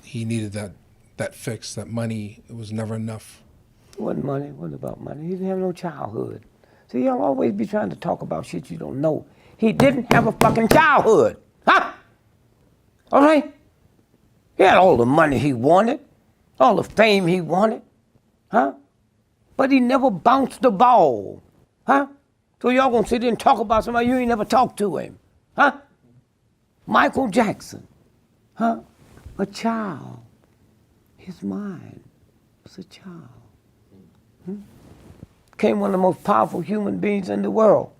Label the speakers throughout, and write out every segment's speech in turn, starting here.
Speaker 1: He needed that fix, that money. It was never enough.
Speaker 2: It wasn't money. It wasn't about money. He didn't have no childhood. See, y'all always be trying to talk about shit you don't know. He didn't have a fucking childhood. Huh? All right? He had all the money he wanted, all the fame he wanted. Huh? But he never bounced the ball. Huh? So y'all gonna sit there and talk about somebody you ain't never talked to him. Huh? Michael Jackson. Huh? A child. His mind was a child. Became one of the most powerful human beings in the world.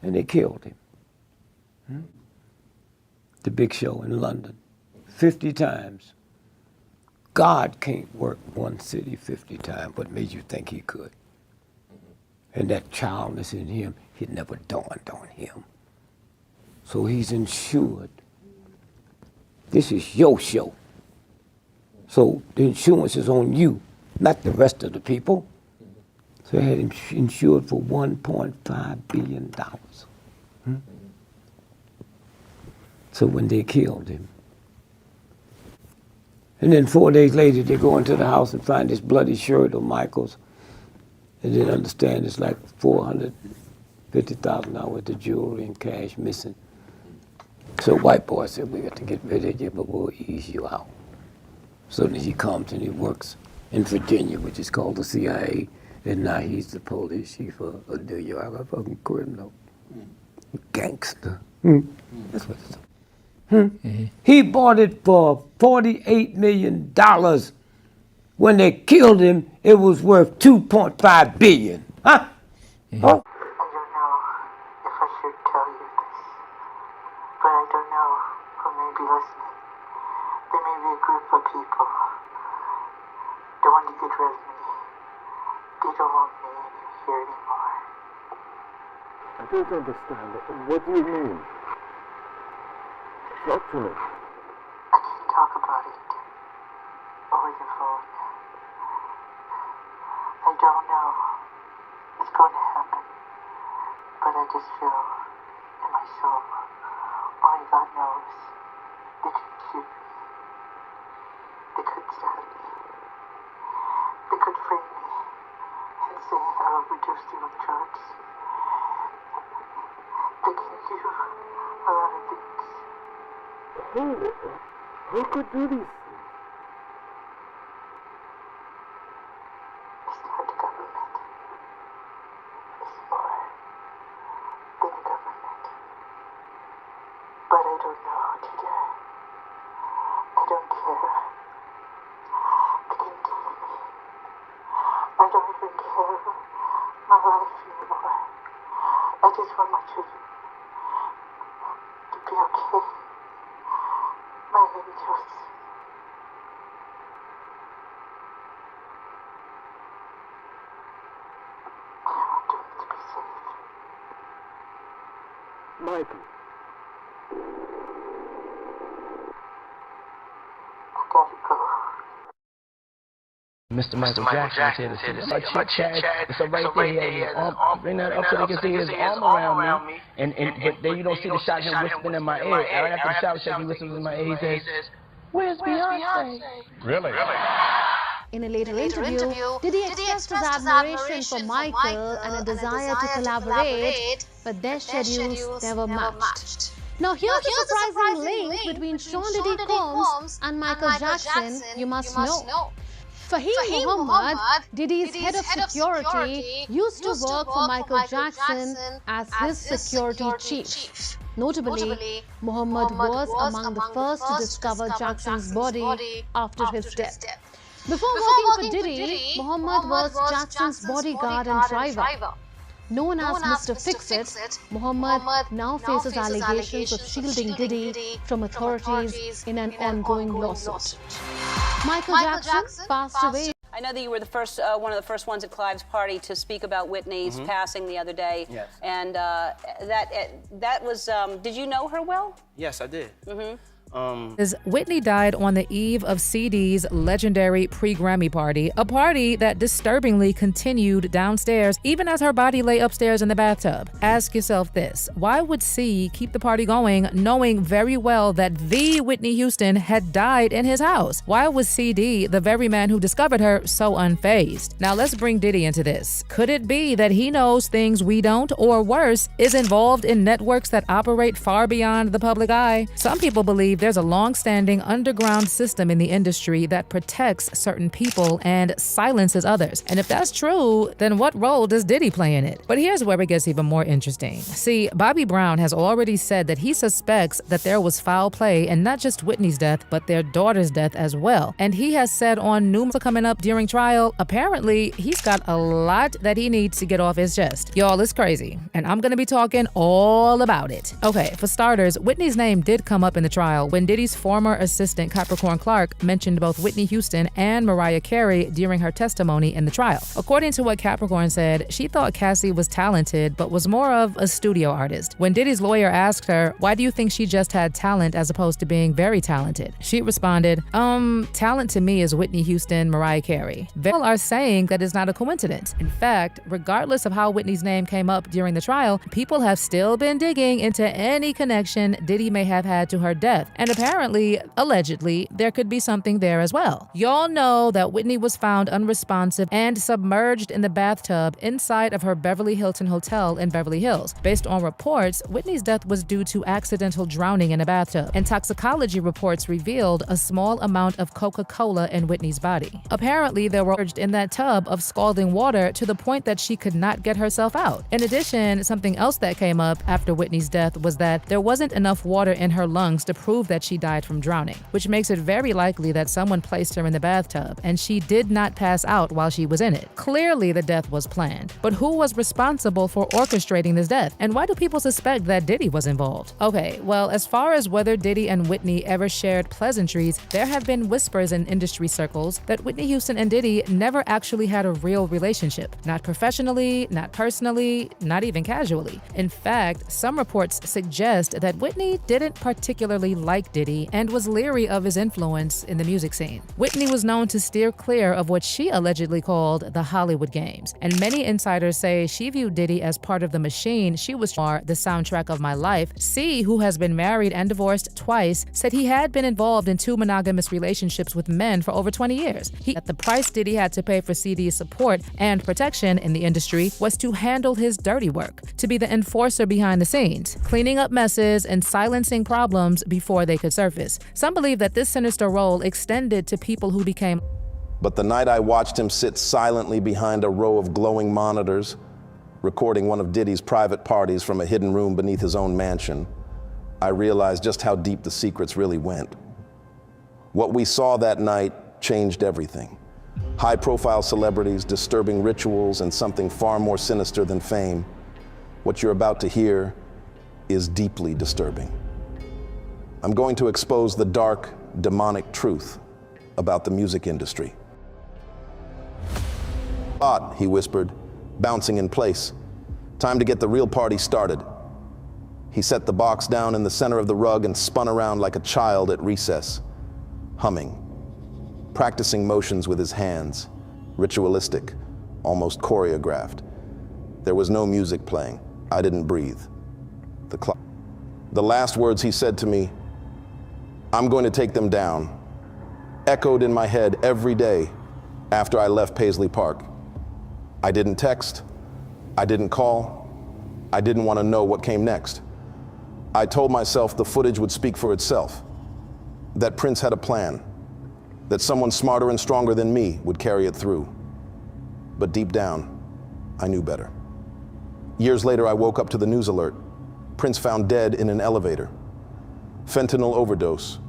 Speaker 2: And they killed him. The Big Show in London, 50 times. God can't work one city 50 times. What made you think he could? And that childness in him, it never dawned on him. So he's insured. This is your show. So the insurance is on you, not the rest of the people. So they had him insured for $1.5 billion. So when they killed him, and then 4 days later they go into the house and find this bloody shirt of Michael's, and then understand it's like $450,000 worth of jewelry and cash missing. So white boy said, we got to get rid of you, but we'll ease you out. So then he comes and he works in Virginia, which is called the CIA, and now he's the police chief of New York, a fucking criminal, gangster. That's what it's. He bought it for $48 million. When they killed him, it was worth $2.5 billion. Huh? Huh?
Speaker 3: I don't know if I should tell you this, but I don't know who may be listening. There may be a group of people that want to get rid of me. They don't want me here anymore.
Speaker 4: I don't understand. What do you mean? Talk to me.
Speaker 3: I can't talk about it over the phone. I don't know what's going to happen, but I just feel in my soul, only God knows, they could shoot me. They could stab me. They could frame me and say I overdosed you on drugs. They can do a lot of things.
Speaker 4: Who could do this?
Speaker 3: It's not the government. It's more than the government. But I don't know, Tita. I don't care. They can kill me. I don't even care my life anymore. I just want my children to be okay. My angels. I want them to be safe.
Speaker 4: Michael.
Speaker 3: I gotta go.
Speaker 5: Mr. Michael Jackson said to see my chit chat. It's right there. He has his arm, bring that up so they can see his arm around me. But then you don't see the shot of him whispering in my ear. Right after the shot check, he whispers in my ear. He says, "Where's Beyonce?"
Speaker 1: Really?
Speaker 6: In a later interview, Diddy expressed his admiration for Michael and a desire to collaborate, but their schedules never matched. Now here's a surprising link between Sean Diddy Combs and Michael Jackson you must know. Fahim Muhammad, Diddy's head of security, used to work for Michael Jackson as his security chief. Notably, Muhammad was among the first to discover Jackson's body after his death. Before working for Diddy, Muhammad was Jackson's bodyguard and driver. Known as Mr. Fix-It, Muhammad now faces allegations of shielding Diddy from authorities in an ongoing lawsuit. Michael Jackson passed away.
Speaker 7: I know that you were the first, one of the first ones at Clive's party to speak about Whitney's passing the other day.
Speaker 5: Yes.
Speaker 7: And that was, did you know her well?
Speaker 5: Yes, I did.
Speaker 8: Whitney died on the eve of CD's legendary pre-Grammy party, a party that disturbingly continued downstairs even as her body lay upstairs in the bathtub. Ask yourself this: why would C keep the party going knowing very well that the Whitney Houston had died in his house? Why was CD, the very man who discovered her, so unfazed? Now let's bring Diddy into this. Could it be that he knows things we don't, or worse, is involved in networks that operate far beyond the public eye? Some people believe there's a long-standing underground system in the industry that protects certain people and silences others. And if that's true, then what role does Diddy play in it? But here's where it gets even more interesting. See, Bobby Brown has already said that he suspects that there was foul play in not just Whitney's death, but their daughter's death as well. And he has said on numerous coming up during trial, apparently he's got a lot that he needs to get off his chest. Y'all, it's crazy, and I'm gonna be talking all about it. Okay, for starters, Whitney's name did come up in the trial when Diddy's former assistant Capricorn Clark mentioned both Whitney Houston and Mariah Carey during her testimony in the trial. According to what Capricorn said, she thought Cassie was talented but was more of a studio artist. When Diddy's lawyer asked her, why do you think she just had talent as opposed to being very talented? She responded, talent to me is Whitney Houston, Mariah Carey. People are saying that it's not a coincidence. In fact, regardless of how Whitney's name came up during the trial, people have still been digging into any connection Diddy may have had to her death. And apparently, allegedly, there could be something there as well. Y'all know that Whitney was found unresponsive and submerged in the bathtub inside of her Beverly Hilton hotel in Beverly Hills. Based on reports, Whitney's death was due to accidental drowning in a bathtub, and toxicology reports revealed a small amount of Coca-Cola in Whitney's body. Apparently, there were in that tub of scalding water to the point that she could not get herself out. In addition, something else that came up after Whitney's death was that there wasn't enough water in her lungs to prove that she died from drowning, which makes it very likely that someone placed her in the bathtub and she did not pass out while she was in it. Clearly, the death was planned. But who was responsible for orchestrating this death? And why do people suspect that Diddy was involved? Okay, well, as far as whether Diddy and Whitney ever shared pleasantries, there have been whispers in industry circles that Whitney Houston and Diddy never actually had a real relationship. Not professionally, not personally, not even casually. In fact, some reports suggest that Whitney didn't particularly like Diddy and was leery of his influence in the music scene. Whitney was known to steer clear of what she allegedly called the Hollywood games, and many insiders say she viewed Diddy as part of the machine she was for the soundtrack of my life. C, who has been married and divorced twice, said he had been involved in 2 monogamous relationships with men for over 20 years. That the price Diddy had to pay for CD's support and protection in the industry was to handle his dirty work, to be the enforcer behind the scenes, cleaning up messes and silencing problems before they could surface. Some believe that this sinister role extended to people who became.
Speaker 9: But the night I watched him sit silently behind a row of glowing monitors, recording one of Diddy's private parties from a hidden room beneath his own mansion, I realized just how deep the secrets really went. What we saw that night changed everything. High-profile celebrities, disturbing rituals, and something far more sinister than fame. What you're about to hear is deeply disturbing. I'm going to expose the dark, demonic truth about the music industry. "Spot," he whispered, bouncing in place. "Time to get the real party started." He set the box down in the center of the rug and spun around like a child at recess, humming, practicing motions with his hands, ritualistic, almost choreographed. There was no music playing. I didn't breathe. The last words he said to me, "I'm going to take them down," echoed in my head every day after I left Paisley Park. I didn't text. I didn't call. I didn't want to know what came next. I told myself the footage would speak for itself, that Prince had a plan, that someone smarter and stronger than me would carry it through. But deep down, I knew better. Years later, I woke up to the news alert. Prince found dead in an elevator. Fentanyl overdose,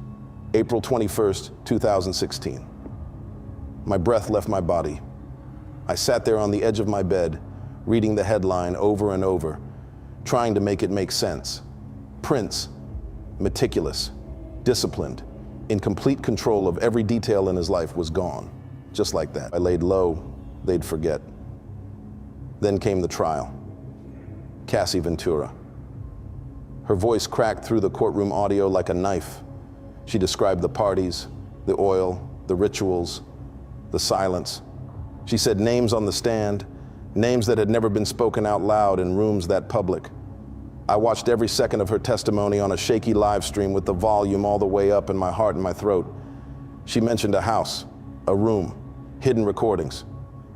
Speaker 9: April 21st, 2016. My breath left my body. I sat there on the edge of my bed, reading the headline over and over, trying to make it make sense. Prince, meticulous, disciplined, in complete control of every detail in his life, was gone. Just like that. I laid low, they'd forget. Then came the trial. Cassie Ventura. Her voice cracked through the courtroom audio like a knife. She described the parties, the oil, the rituals, the silence. She said names on the stand, names that had never been spoken out loud in rooms that public. I watched every second of her testimony on a shaky live stream with the volume all the way up in my heart and my throat. She mentioned a house, a room, hidden recordings.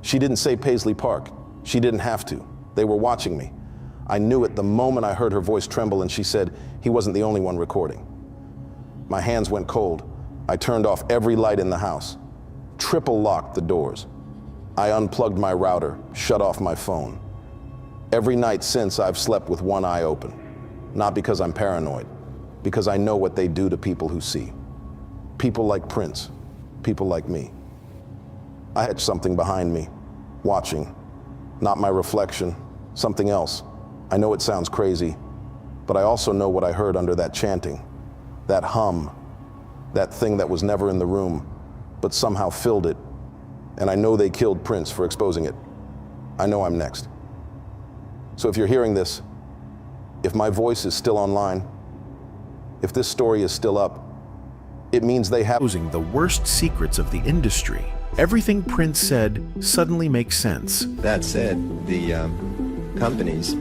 Speaker 9: She didn't say Paisley Park. She didn't have to. They were watching me. I knew it the moment I heard her voice tremble and she said he wasn't the only one recording. My hands went cold. I turned off every light in the house, triple locked the doors. I unplugged my router, shut off my phone. Every night since, I've slept with one eye open. Not because I'm paranoid, because I know what they do to people who see. People like Prince, people like me. I had something behind me, watching. Not my reflection, something else. I know it sounds crazy, but I also know what I heard under that chanting, that hum, that thing that was never in the room, but somehow filled it. And I know they killed Prince for exposing it. I know I'm next. So if you're hearing this, if my voice is still online, if this story is still up, it means they have
Speaker 10: exposing the worst secrets of the industry. Everything Prince said suddenly makes sense.
Speaker 11: That said, the companies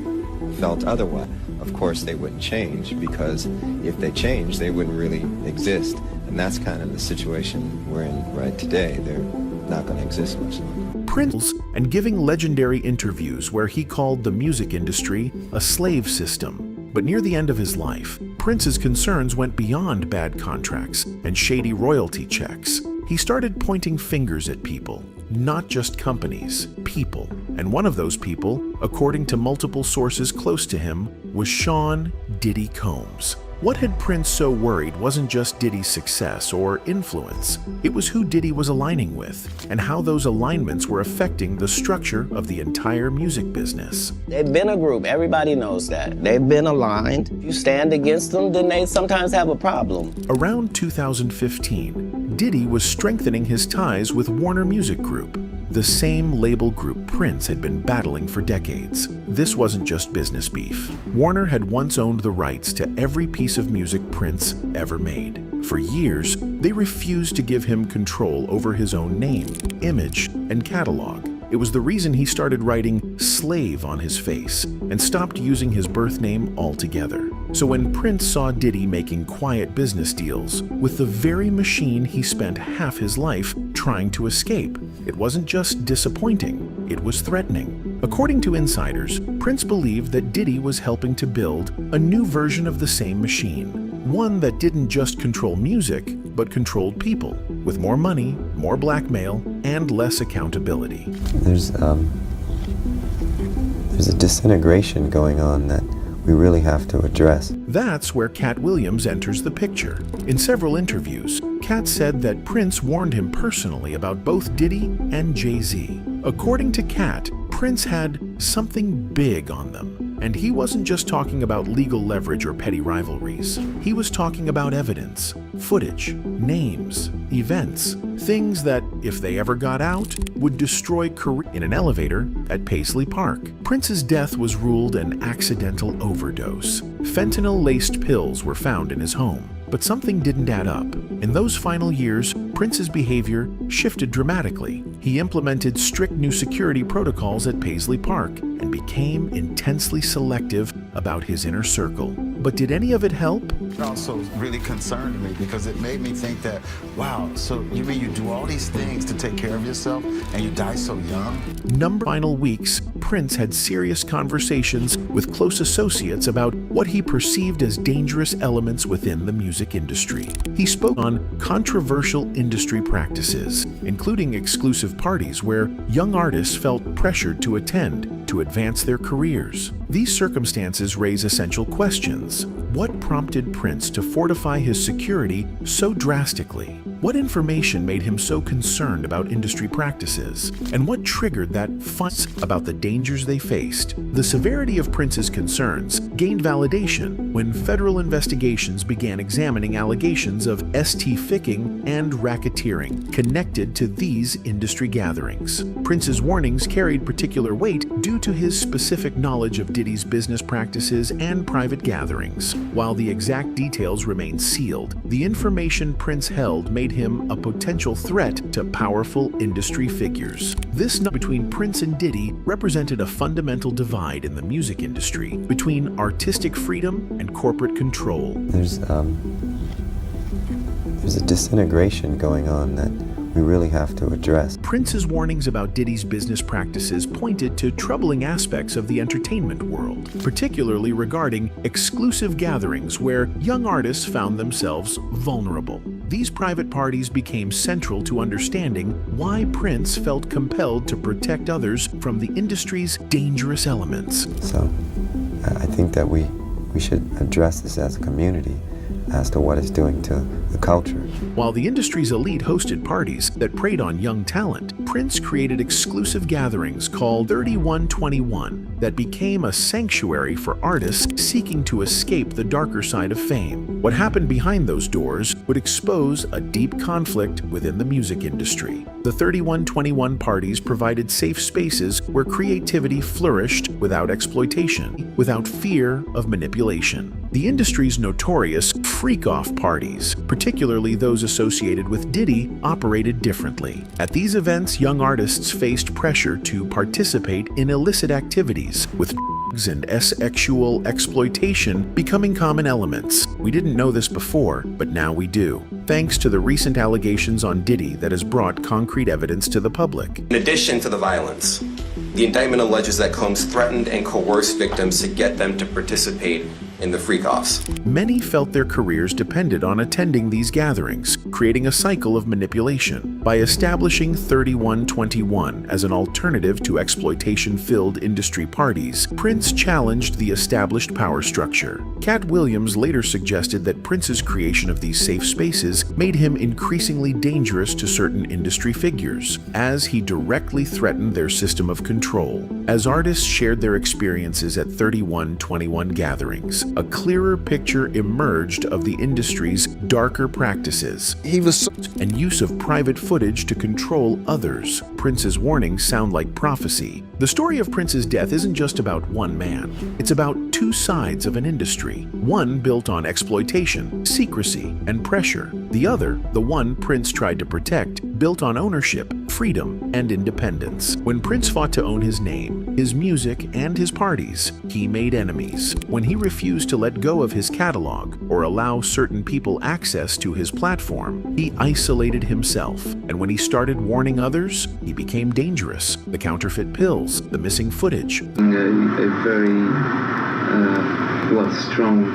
Speaker 11: felt otherwise. Of course, they wouldn't change, because if they changed, they wouldn't really exist. And that's kind of the situation we're in right today. They're not going to exist much longer.
Speaker 10: Prince, and giving legendary interviews where he called the music industry a slave system. But near the end of his life, Prince's concerns went beyond bad contracts and shady royalty checks. He started pointing fingers at people, not just companies, people. And one of those people, according to multiple sources close to him, was Sean Diddy Combs. What had Prince so worried wasn't just Diddy's success or influence. It was who Diddy was aligning with and how those alignments were affecting the structure of the entire music business.
Speaker 5: They've been a group, everybody knows that. They've been aligned. If you stand against them, then they sometimes have a problem.
Speaker 10: Around 2015, Diddy was strengthening his ties with Warner Music Group, the same label group Prince had been battling for decades. This wasn't just business beef. Warner had once owned the rights to every piece of music Prince ever made. For years, they refused to give him control over his own name, image, and catalog. It was the reason he started writing Slave on his face and stopped using his birth name altogether. So when Prince saw Diddy making quiet business deals with the very machine he spent half his life trying to escape, it wasn't just disappointing, it was threatening. According to insiders, Prince believed that Diddy was helping to build a new version of the same machine, one that didn't just control music, but controlled people, with more money, more blackmail, and less accountability.
Speaker 11: There's a disintegration going on that we really have to address.
Speaker 10: That's where Cat Williams enters the picture. In several interviews, Cat said that Prince warned him personally about both Diddy and Jay-Z. According to Cat, Prince had something big on them. And he wasn't just talking about legal leverage or petty rivalries. He was talking about evidence, footage, names, events, things that, if they ever got out, would destroy career. In an elevator at Paisley Park, Prince's death was ruled an accidental overdose. Fentanyl-laced pills were found in his home, but something didn't add up. In those final years, Prince's behavior shifted dramatically. He implemented strict new security protocols at Paisley Park and became intensely selective about his inner circle. But did any of it help?
Speaker 12: It also really concerned me because it made me think that, wow, so you mean you do all these things to take care of yourself and you die so young?
Speaker 10: Final weeks, Prince had serious conversations with close associates about what he perceived as dangerous elements within the music industry. He spoke on controversial industry practices, including exclusive parties where young artists felt pressured to attend to advance their careers. These circumstances raise essential questions. What prompted Prince to fortify his security so drastically? What information made him so concerned about industry practices? And what triggered that fuss about the dangers they faced? The severity of Prince's concerns gained validation when federal investigations began examining allegations of ST-ficking and racketeering connected to these industry gatherings. Prince's warnings carried particular weight due to his specific knowledge of Diddy's business practices and private gatherings. While the exact details remain sealed, the information Prince held made him a potential threat to powerful industry figures. This between Prince and Diddy represented a fundamental divide in the music industry between artistic freedom and corporate control.
Speaker 11: There's a disintegration going on that we really have to address.
Speaker 10: Prince's warnings about Diddy's business practices pointed to troubling aspects of the entertainment world, particularly regarding exclusive gatherings where young artists found themselves vulnerable. These private parties became central to understanding why Prince felt compelled to protect others from the industry's dangerous elements.
Speaker 11: So I think that we should address this as a community as to what it's doing to the culture.
Speaker 10: While the industry's elite hosted parties that preyed on young talent, Prince created exclusive gatherings called 3121 that became a sanctuary for artists seeking to escape the darker side of fame. What happened behind those doors would expose a deep conflict within the music industry. The 3121 parties provided safe spaces where creativity flourished without exploitation, without fear of manipulation. The industry's notorious freak-off parties, particularly those associated with Diddy, operated differently. At these events, young artists faced pressure to participate in illicit activities, with drugs and sexual exploitation becoming common elements. We didn't know this before, but now we do, thanks to the recent allegations on Diddy that has brought concrete evidence to the public.
Speaker 13: In addition to the violence, the indictment alleges that Combs threatened and coerced victims to get them to participate in the freak-offs.
Speaker 10: Many felt their careers depended on attending these gatherings, creating a cycle of manipulation. By establishing 3121 as an alternative to exploitation-filled industry parties, Prince challenged the established power structure. Cat Williams later suggested that Prince's creation of these safe spaces made him increasingly dangerous to certain industry figures, as he directly threatened their system of control. As artists shared their experiences at 3121 gatherings, a clearer picture emerged of the industry's darker practices and use of private footage to control others. Prince's warnings sound like prophecy. The story of Prince's death isn't just about one man. It's about two sides of an industry. One built on exploitation, secrecy, and pressure. The other, the one Prince tried to protect, built on ownership, freedom, and independence. When Prince fought to own his name, his music, and his parties, he made enemies. When he refused to let go of his catalog or allow certain people access to his platform, he isolated himself. And when he started warning others, he became dangerous. The counterfeit pills, the missing footage.
Speaker 14: A very, strong.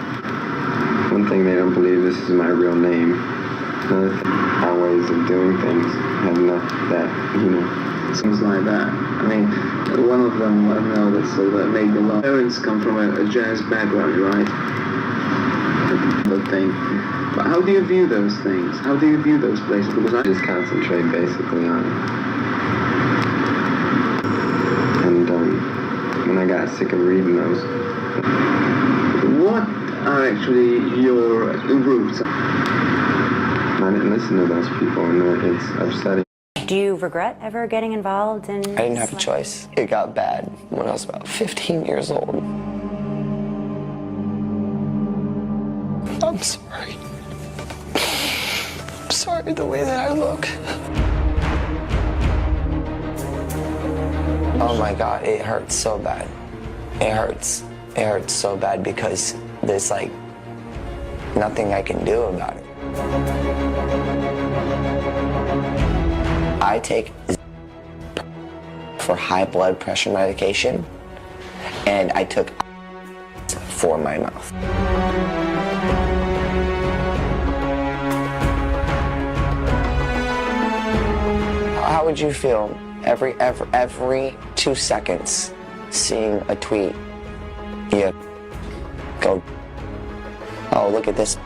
Speaker 14: One thing they don't believe this is my real name. Our ways of doing things have enough that, things like that. I mean, one of them, I know that made a lot. Parents come from a jazz background, right? But how do you view those things? How do you view those places? Because I just concentrate basically on it. And when I got sick of reading those, what are actually your roots? I didn't listen to those people, and it's upsetting.
Speaker 15: Do you regret ever getting involved in...
Speaker 16: I didn't have a choice. It got bad when I was about 15 years old. I'm sorry. I'm sorry the way that I look. Oh my God, it hurts so bad. It hurts. It hurts so bad because there's like nothing I can do about it. I take for high blood pressure medication, and I took for my mouth. How would you feel every 2 seconds seeing a tweet? You go, oh, look at this